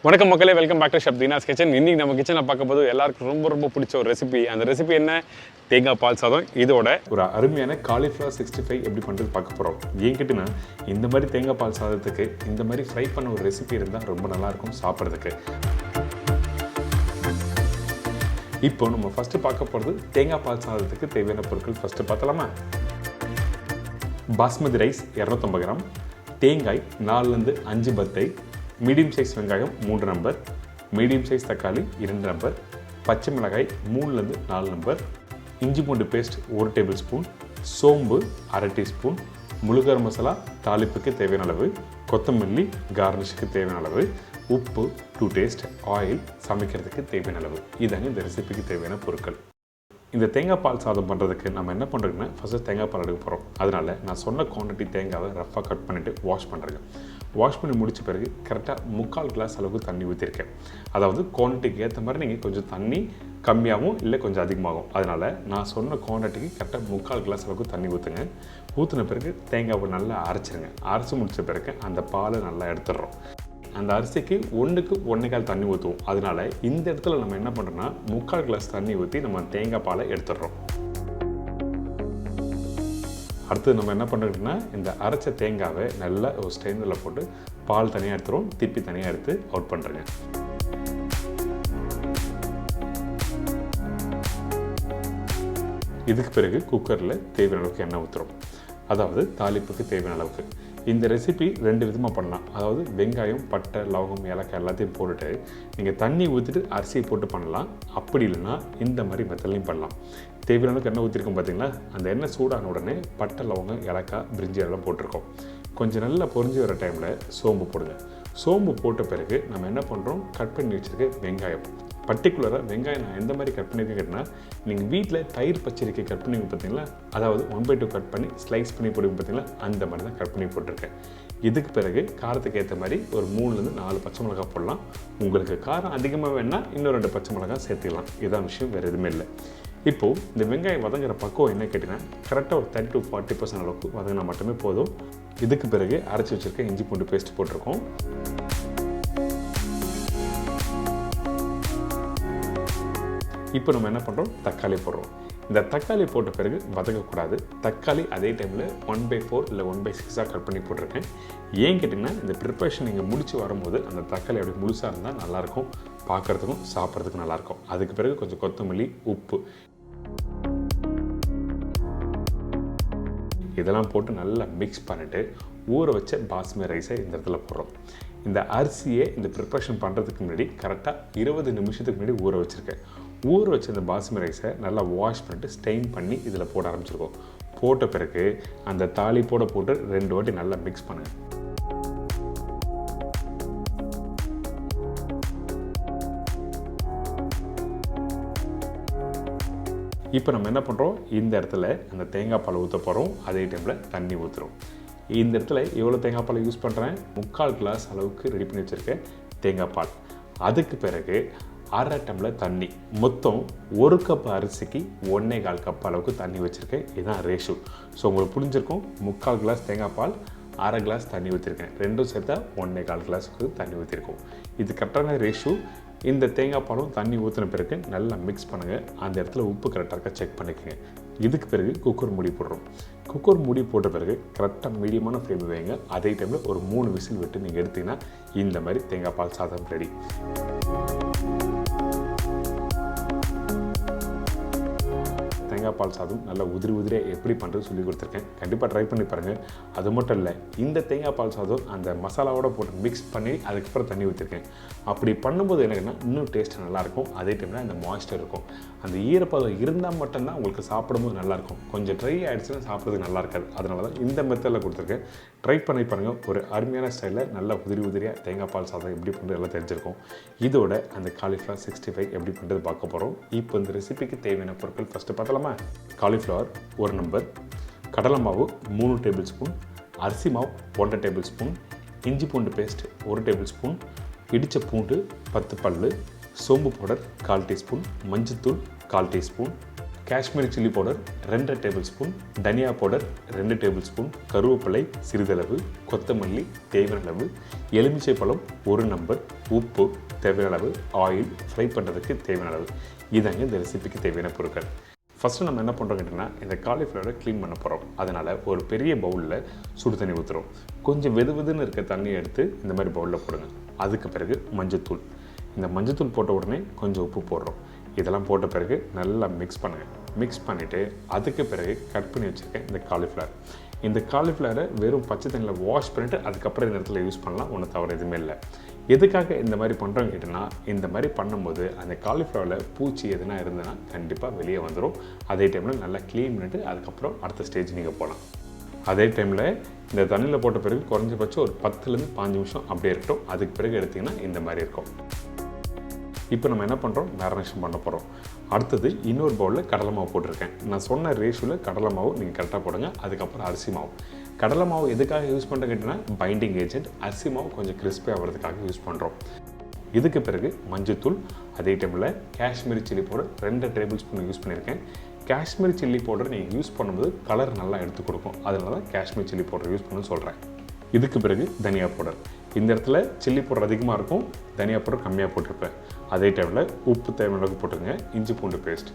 வணக்கம் மக்களே, welcome back to chef Deena's kitchen. இன்னைக்கு நம்ம கிச்சனை பார்க்கும்போது எல்லாருக்கும் ரொம்ப பிடிச்ச ஒரு ரெசிபி. அந்த ரெசிபி என்ன? தேங்காய் பால் சாதம். இதோட ஒரு அருமையான காலிஃப்ளவர் 65 எப்படி பண்ணுறது பார்க்க போகிறோம். ஏங்கிட்டனா இந்த மாதிரி தேங்காய் பால் சாதத்துக்கு இந்த மாதிரி ஃப்ரை பண்ண ஒரு ரெசிபி இருந்தால் ரொம்ப நல்லாயிருக்கும் சாப்பிட்றதுக்கு. இப்போ நம்ம ஃபஸ்ட்டு பார்க்க போகிறது தேங்காய் பால் சாதத்துக்கு தேவையான பொருட்கள். ஃபஸ்ட்டு பார்த்தலாமா? பாஸ்மதி ரைஸ் 250 கிராம், தேங்காய் 4லேருந்து 5 பத்தை, மீடியம் சைஸ் வெங்காயம் 3 நம்பர், மீடியம் சைஸ் தக்காளி 2 நம்பர், பச்சை மிளகாய் 3லேருந்து 4 நம்பர், இஞ்சி பூண்டு பேஸ்ட் 1 டேபிள் ஸ்பூன், சோம்பு 1/2 டீஸ்பூன், முழுகர் மசாலா தாளிப்புக்கு தேவையான அளவு, கொத்தமல்லி கார்னிஷுக்கு தேவையான அளவு, உப்பு டு டேஸ்ட், ஆயில் சமைக்கிறதுக்கு தேவையான அளவு. இதாங்க இந்த ரெசிபிக்கு தேவையான பொருட்கள். இந்த தேங்காய் பால் சாதம் பண்ணுறதுக்கு நம்ம என்ன பண்ணுறோன்னா ஃபஸ்ட்டு தேங்காய் பால் எடுக்க போகிறோம். அதனால் நான் சொன்ன குவான்டிட்டி தேங்காவை ரஃபாக கட் பண்ணிவிட்டு வாஷ் பண்ணுறேங்க. வாஷ் பண்ணி முடித்த பிறகு கரெக்டாக 3/4 கிளாஸ் அளவுக்கு தண்ணி ஊற்றிருக்கேன். அதாவது குவான்டிட்டிக்கு ஏற்ற மாதிரி நீங்கள் கொஞ்சம் தண்ணி கம்மியாகவும் இல்லை கொஞ்சம் அதிகமாகும். அதனால் நான் சொன்ன குவான்டிட்டிக்கு கரெக்டாக 3/4 கிளாஸ் அளவுக்கு தண்ணி ஊற்றுங்க. ஊற்றின பிறகு தேங்காவை நல்லா அரைச்சிருங்க. அரைச்சி முடித்த பிறகு அந்த பாலை நல்லா எடுத்துடுறோம். அந்த அரிசிக்கு 1க்கு 1.25 தண்ணி ஊற்றுவோம். அதனால் இந்த இடத்துல நம்ம என்ன பண்ணுறோன்னா 3/4 கிளாஸ் தண்ணி ஊற்றி நம்ம தேங்காய் பாலை எடுத்துடுறோம். அடுத்து நம்ம என்ன பண்ணுறோம்னா இந்த அரைச்ச தேங்காவை நல்லா ஒரு ஸ்ட்ரெயினரில் போட்டு பால் தனியாக எடுத்துகிறோம், திருப்பி தனியாக எடுத்து அவுட் பண்ணுறேங்க. இதுக்கு பிறகு குக்கரில் தேவையான அளவுக்கு எண்ணெய் ஊற்றுறோம். அதாவது தாளிப்புக்கு தேவையான அளவுக்கு. இந்த ரெசிபி 2 விதமாக பண்ணலாம். அதாவது வெங்காயம், பட்டை, லவங்கம், ஏலக்காய் எல்லாத்தையும் போட்டுட்டு நீங்கள் தண்ணி ஊற்றிட்டு அரிசியை போட்டு பண்ணலாம். அப்படி இல்லைன்னா இந்த மாதிரி மெத்தட்லையும் பண்ணலாம். தேவையான அளவுக்கு எண்ணெய் ஊற்றிருக்கோம் பார்த்தீங்களா? அந்த எண்ணெய் சூடான உடனே பட்டை, லவங்கம், ஏலக்காய், பிரிஞ்சி எல்லாம் போட்டிருக்கோம். கொஞ்சம் நல்லா பொரிஞ்சு வர டைமில் சோம்பு போடுங்க. சோம்பு போட்ட பிறகு நம்ம என்ன பண்ணுறோம், கட் பண்ணி வச்சுருக்க வெங்காயம். பர்டிகுலராக வெங்காயம் நான் எந்த மாதிரி கட் பண்ணியிருக்கேன் கேட்டிங்கன்னா, நீங்கள் வீட்டில் தயிர் பச்சரிக்கை கட் பண்ணி பார்த்தீங்களா, அதாவது 1/2 கட் பண்ணி ஸ்லைஸ் பண்ணி போடுங்க பார்த்தீங்களா, அந்த மாதிரி தான் கட் பண்ணி போட்டிருக்கேன். இதுக்கு பிறகு காரத்துக்கு ஏற்ற மாதிரி ஒரு 3லேருந்து 4 பச்சை மிளகாய் போடலாம். உங்களுக்கு காரம் அதிகமாக வேணால் இன்னும் 2 பச்சை மிளகாய் சேர்த்துக்கலாம். இதான் விஷயம், வேறு எதுவுமே இல்லை. இப்போது இந்த வெங்காயம் வதங்குற பக்குவம் என்ன கேட்டிங்கன்னா, கரெக்டாக ஒரு 30 to 40% அளவுக்கு வதங்கினா மட்டுமே போதும். இதுக்கு பிறகு அரைச்சி வச்சுருக்க இஞ்சி பூண்டு பேஸ்ட் போட்டிருக்கோம். இப்போ நம்ம என்ன பண்ணுறோம், தக்காளி போடுறோம். இந்த தக்காளி போட்ட பிறகு வதக்கக்கூடாது. தக்காளி அதே டைமில் 1/4 இல்லை 1/6 கட் பண்ணி போட்டிருக்கேன். ஏன் கேட்டிங்கன்னா, இந்த ப்ரிப்பரேஷன் நீங்கள் முடிச்சு வரும்போது அந்த தக்காளி அப்படி முழுசாக இருந்தால் நல்லாயிருக்கும், பார்க்குறதுக்கும் சாப்பிட்றதுக்கும் நல்லாயிருக்கும். அதுக்கு பிறகு கொஞ்சம் கொத்தமல்லி, உப்பு இதெல்லாம் போட்டு நல்லா மிக்ஸ் பண்ணிவிட்டு ஊற வச்ச பாஸ்மதி ரைஸை இந்த இடத்துல போடுறோம். இந்த அரிசியை இந்த ப்ரிப்பரேஷன் பண்ணுறதுக்கு முன்னாடி கரெக்டாக 20 நிமிஷத்துக்கு முன்னாடி ஊற வச்சுருக்கேன். ஊற வச்ச இந்த பாஸ்மதி ரைஸை நல்லா வாஷ் பண்ணிட்டு ஸ்டெயின் பண்ணி இதில் போட ஆரம்பிச்சிருக்கோம். போட்ட பிறகு அந்த தாளிப்போட போட்டு 2 வாட்டி நல்லா மிக்ஸ் பண்ணுங்கள். இப்போ நம்ம என்ன பண்ணுறோம், இந்த இடத்துல அந்த தேங்காய் பால் ஊற்ற போகிறோம். அதே டைமில் தண்ணி ஊற்றுறோம். இந்த இடத்துல எவ்வளோ தேங்காய் பால் யூஸ் பண்ணுறேன், 3/4 கிளாஸ் அளவுக்கு ரெடி பண்ணி வச்சுருக்கேன் தேங்காய் பால். அதுக்கு பிறகு 1/2 டம்ளர் தண்ணி. மொத்தம் 1 கப் அரிசிக்கு 1.25 கப் அளவுக்கு தண்ணி வச்சுருக்கேன். இதுதான் ரேஷியோ. ஸோ உங்களுக்கு புரிஞ்சிருக்கும், 3/4 கிளாஸ் தேங்காய் பால், 1/2 கிளாஸ் தண்ணி ஊற்றிருக்கேன். ரெண்டும் சேர்த்தா 1.25 கிளாஸுக்கு தண்ணி ஊற்றிருக்கோம். இது கரெக்டான ரேஷியோ. இந்த தேங்காய் பாலும் தண்ணி ஊற்றின பிறகு நல்லா மிக்ஸ் பண்ணுங்கள். அந்த இடத்துல உப்பு கரெக்டாக இருக்கா செக் பண்ணிக்கோங்க. இதுக்கு பிறகு குக்கர் மூடி போடுறோம். குக்கர் மூடி போட்ட பிறகு கரெக்டாக மீடியமான ஃப்ளேம் வைங்க. அதே டைமில் ஒரு 3 விசில் விட்டு நீங்கள் எடுத்தீங்கன்னா இந்த மாதிரி தேங்காய் பால் சாதம் ரெடி. தேங்காய் பால் சாதம் நல்லா உதிரியாக எப்படி பண்ணுறது சொல்லி கொடுத்துருக்கேன். கண்டிப்பாக ட்ரை பண்ணி பாருங்கள். அது மட்டும் இல்லை, இந்த தேங்காய் பால் சாதம் அந்த மசாலாவோடு போட்டு மிக்ஸ் பண்ணி அதுக்கப்புறம் தண்ணி ஊற்றிருக்கேன். அப்படி பண்ணும்போது எனக்குன்னா இன்னும் டேஸ்ட் நல்லாயிருக்கும். அதே டைமில் அந்த மாய்ஸ்டர் இருக்கும். அந்த ஈரப்பதம் இருந்தால் மட்டும்தான் உங்களுக்கு சாப்பிடும்போது நல்லாயிருக்கும். கொஞ்சம் ட்ரை ஆகிடுச்சுன்னா சாப்பிட்றதுக்கு நல்லா இருக்காது. அதனால தான் இந்த மெத்தடில் கொடுத்துருக்கேன். ட்ரை பண்ணி பாருங்கள். ஒரு அருமையான ஸ்டைலில் நல்லா உதிரியாக தேங்காய் பால் சாதம் எப்படி பண்ணுறது எல்லாம் தெரிஞ்சிருக்கும். இதோட அந்த காலிஃப்ளவர் 65 எப்படி பண்ணுறது பார்க்க போகிறோம். இப்போ இந்த ரெசிபிக்கு தேவையான பொருட்கள் ஃபஸ்ட்டு பார்த்தலாமா? காலிஃப்ளவர் 1 நம்பர், கடலை மாவு 3 டேபிள் ஸ்பூன், அரிசி மாவு 1 டேபிள் ஸ்பூன், இஞ்சி பூண்டு பேஸ்ட் 1 டேபிள் ஸ்பூன், இடித்த பூண்டு 10 பல், சோம்பு பவுடர் 1/4 டீஸ்பூன், மஞ்சத்தூள் 1/4 teaspoon, Kashmiri chilli powder 2 table spoon, தனியா பவுடர் 2 டேபிள் ஸ்பூன், கருவேப்பிலை சிறிதளவு, கொத்தமல்லி தேவையான அளவு, எலுமிச்சை பழம் 1 நம்பர், உப்பு தேவையான அளவு, ஆயில் ஃப்ரை பண்ணுறதுக்கு தேவையான அளவு. இதாங்க இந்த ரெசிபிக்கு தேவையான பொருட்கள். ஃபஸ்ட்டு நம்ம என்ன பண்ணுறோம் கேட்டிங்கன்னா, இந்த காலிஃப்ளவரை க்ளீன் பண்ண போகிறோம். அதனால் ஒரு பெரிய பவுலில் சுடு தண்ணி ஊற்றுறோம். கொஞ்சம் வெதுன்னு இருக்க தண்ணியை எடுத்து இந்த மாதிரி பவுலில் போடுங்க. அதுக்கு பிறகு மஞ்சத்தூள். இந்த மஞ்சத்தூள் போட்ட உடனே கொஞ்சம் உப்பு போடுறோம். இதெல்லாம் போட்ட பிறகு நல்லா மிக்ஸ் பண்ணுங்கள். மிக்ஸ் பண்ணிவிட்டு அதுக்கு பிறகு கட் பண்ணி வச்சுருக்கேன் இந்த காலிஃப்ளவரை வெறும் பச்சை தண்ணியில் வாஷ் பண்ணிவிட்டு அதுக்கப்புறம் இந்த இடத்துல யூஸ் பண்ணலாம். ஒன்றும் தவறு எதுவுமே இல்லை. எதுக்காக இந்த மாதிரி பண்ணுறோன்னு கேட்டிங்கன்னா, இந்த மாதிரி பண்ணும்போது அந்த காலிஃப்ளவரில் பூச்சி எதுனா இருந்ததுன்னா கண்டிப்பாக வெளியே வந்துடும். அதே டைமில் நல்லா க்ளீன் பண்ணிவிட்டு அதுக்கப்புறம் அடுத்த ஸ்டேஜ் நீங்கள் போகலாம். அதே டைமில் இந்த தண்ணியில் போட்ட பிறகு குறைஞ்சபட்சம் ஒரு 10லேருந்து 15 நிமிஷம் அப்படியே இருக்கட்டும். அதுக்கு பிறகு எடுத்திங்கன்னா இந்த மாதிரி இருக்கும். இப்போ நம்ம என்ன பண்ணுறோம், மேரினேஷன் பண்ண போகிறோம். அடுத்தது இன்னொரு பவுலில் கடலை மாவு போட்டிருக்கேன். நான் சொன்ன ரேஷியோவில் கடலை மாவு நீங்கள் கரெக்டாக போடுங்க. அதுக்கப்புறம் அரிசி மாவு. கடலை மாவு எதுக்காக யூஸ் பண்ணுறேன் கேட்டிங்கன்னா, பைண்டிங் ஏஜென்ட். அரிசி மாவு கொஞ்சம் கிறிஸ்பியாக ஆகிறதுக்காக யூஸ் பண்ணுறோம். இதுக்கு பிறகு மஞ்சத்தூள், அதே டைமில் Kashmiri chilli powder 2 table spoon use பண்ணியிருக்கேன். காஷ்மீரி சில்லி பவுடர் நீங்கள் யூஸ் பண்ணும்போது கலர் நல்லா எடுத்து கொடுக்கும். அதனால தான் காஷ்மீரி சில்லி பவுடர் யூஸ் பண்ணணும்னு சொல்கிறேன். இதுக்கு பிறகு தனியா பவுடர். இந்த இடத்துல சில்லி பவுடர் அதிகமாக இருக்கும், தனியா பவுடர் கம்மியாக போட்டிருப்பேன். அதே டைமில் உப்பு தேவையான அளவுக்கு போட்டுருங்க. இஞ்சி பூண்டு பேஸ்ட்.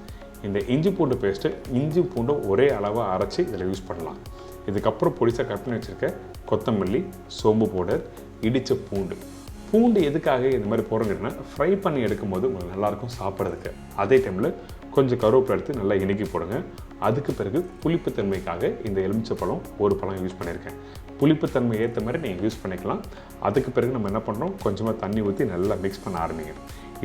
இந்த இஞ்சி பூண்டு பேஸ்ட்டு இஞ்சி பூண்டு ஒரே அளவாக அரைச்சி இதில் யூஸ் பண்ணலாம். இதுக்கப்புறம் பொடிசாக கட் பண்ணி வச்சுருக்க கொத்தமல்லி, சோம்பு பவுடர், இடித்த பூண்டு எதுக்காக இந்த மாதிரி போடுறோங்கன்னா, ஃப்ரை பண்ணி எடுக்கும்போது உங்களுக்கு நல்லாயிருக்கும் சாப்பிட்றதுக்கு. அதே டைமில் கொஞ்சம் கருவேப்பிலை எடுத்து நல்லா இனிக்கி போடுங்க. அதுக்கு பிறகு புளிப்புத்தன்மைக்காக இந்த எலுமிச்சை பழம் 1 பழம் யூஸ் பண்ணியிருக்கேன். புளிப்புத்தன்மை ஏற்ற மாதிரி நீங்கள் யூஸ் பண்ணிக்கலாம். அதுக்கு பிறகு நம்ம என்ன பண்ணுறோம், கொஞ்சமாக தண்ணி ஊற்றி நல்லா மிக்ஸ் பண்ண ஆரம்பிங்க.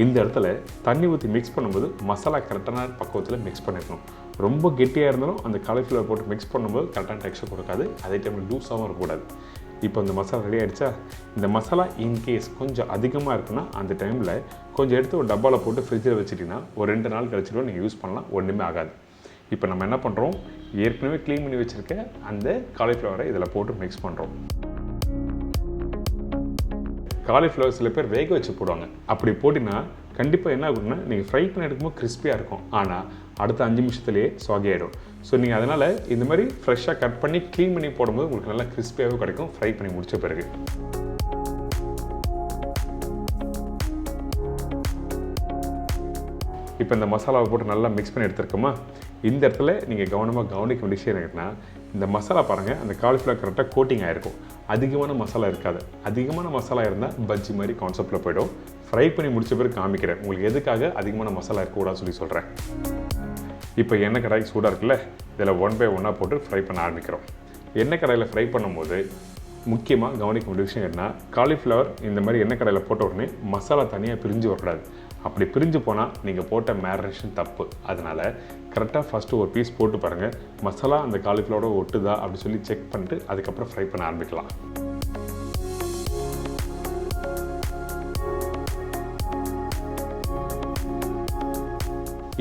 இந்த இடத்துல தண்ணி ஊற்றி மிக்ஸ் பண்ணும்போது மசாலா கரெக்டான பக்குவத்தில் மிக்ஸ் பண்ணிக்கணும். ரொம்ப கெட்டியாக இருந்தாலும் அந்த காலிஃப்ளவர் போட்டு மிக்ஸ் பண்ணும்போது கரெக்டான டெக்ஸ்சர் கொடுக்காது. அதே டைமில் லூஸாகவும் இருக்கக்கூடாது. இப்போ இந்த மசாலா ரெடி ஆகிடுச்சா? இந்த மசாலா இன்கேஸ் கொஞ்சம் அதிகமாக இருக்குன்னா அந்த டைமில் கொஞ்சம் எடுத்து ஒரு டப்பாவில் போட்டு ஃப்ரிட்ஜில் வச்சுட்டிங்கன்னா ஒரு 2 நாள் கழிச்சிடும் நீங்கள் யூஸ் பண்ணலாம். ஒன்றுமே ஆகாது. இப்போ நம்ம என்ன பண்ணுறோம், ஏற்கனவே க்ளீன் பண்ணி வச்சுருக்க அந்த காலிஃப்ளவரை இதில் போட்டு மிக்ஸ் பண்ணுறோம். காலிஃப்ளவர் சில பேர் வேக வச்சு போடுவாங்க. அப்படி போட்டிங்கன்னா கண்டிப்பாக என்ன ஆகுதுன்னா, நீங்கள் ஃப்ரை பண்ணி எடுக்கும்போது கிறிஸ்பியாக இருக்கும். ஆனால் அடுத்த 5 நிமிஷத்துலேயே சாகி ஆகிடும். ஸோ நீங்கள் அதனால் இந்த மாதிரி ஃப்ரெஷ்ஷாக கட் பண்ணி க்ளீன் பண்ணி போடும்போது உங்களுக்கு நல்லா கிறிஸ்பியாகவே கிடைக்கும் ஃப்ரை பண்ணி முடித்த பிறகு. இப்போ இந்த மசாலாவை போட்டு நல்லா மிக்ஸ் பண்ணி எடுத்துருக்கோமா? இந்த இடத்துல நீங்கள் கவனிக்க வேண்டிய விஷயம் என்னன்னா, இந்த மசாலா பாருங்கள், அந்த காலிஃப்ளவர் கரெக்டாக கோட்டிங் ஆகிருக்கும். அதிகமான மசாலா இருக்காது. அதிகமான மசாலா இருந்தால் பஜ்ஜி மாதிரி கான்செப்டில் போய்டும். ஃப்ரை பண்ணி முடித்த பிறகு காமிக்கிறேன் உங்களுக்கு எதுக்காக அதிகமான மசாலா இருக்கக்கூடாதுன்னு சொல்கிறேன். இப்போ எண்ணெய் கடாய் சூடாக இருக்குல்ல, இதில் 1 by 1 போட்டு ஃப்ரை பண்ண ஆரம்பிக்கிறோம். எண்ணெய் கடாயில் ஃப்ரை பண்ணும்போது முக்கியமாக கவனிக்க வேண்டிய விஷயம் என்ன, காலிஃப்ளவர் இந்த மாதிரி எண்ணெய் கடாயில் போட்ட உடனே மசாலா தனியாக பிரிஞ்சு வரக்கூடாது. அப்படி பிரிஞ்சு போனால் நீங்கள் போட்ட மேரினேஷன் தப்பு. அதனால் கரெக்டாக ஃபஸ்ட்டு ஒரு பீஸ் போட்டு பாருங்கள், மசாலா அந்த காலிஃப்ளவரோட ஒட்டுதா அப்படி சொல்லி செக் பண்ணிட்டு அதுக்கப்புறம் ஃப்ரை பண்ண ஆரம்பிக்கலாம்.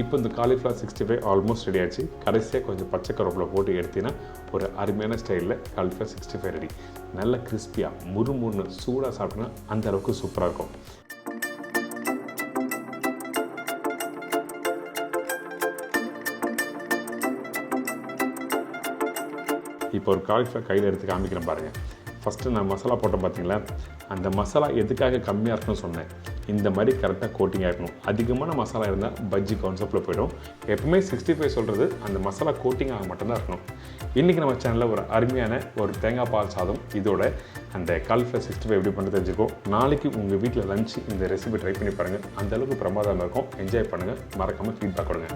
இப்போ இந்த காலிஃப்ளவர் 65 ஆல்மோஸ்ட் ரெடி ஆச்சு. கடைசியாக கொஞ்சம் பச்சை கருவேப்பிலை போட்டு எடுத்தீங்கன்னா ஒரு அருமையான ஸ்டைலில் காலிஃப்ளவர் 65 ரெடி. நல்ல கிறிஸ்பியாக முறுமுறுன்னு சூடாக சாப்பிட்டோன்னா அந்த அளவுக்கு சூப்பராக இருக்கும். இப்போ ஒரு காலிஃப்ளவர் கையில் எடுத்து காமிக்கிறேன் பாருங்கள். ஃபஸ்ட்டு நான் மசாலா போட்டேன் பார்த்தீங்களா, அந்த மசாலா எதுக்காக கம்மியாக இருக்குன்னு சொன்னேன். இந்த மாதிரி கரெக்டாக கோட்டிங்காக இருக்கணும். அதிகமான மசாலா இருந்தால் பஜ்ஜி கான்செப்டில் போய்டும். எப்பவுமே 65 சொல்கிறது அந்த மசாலா கோட்டிங்காக மட்டும்தான் இருக்கணும். இன்றைக்கி நம்ம சேனலில் ஒரு அருமையான ஒரு தேங்காய் பால் சாதம் இதோட அந்த காலிஃப்ளவர் 65 எப்படி பண்ணி தெரிஞ்சுக்கோ. நாளைக்கு உங்கள் வீட்டில் லஞ்ச் இந்த ரெசிபி ட்ரை பண்ணி பாருங்கள். அந்தளவுக்கு பிரமாதமாக இருக்கும். என்ஜாய் பண்ணுங்கள். மறக்காமல் ஃபீட்பேக் கொடுங்க.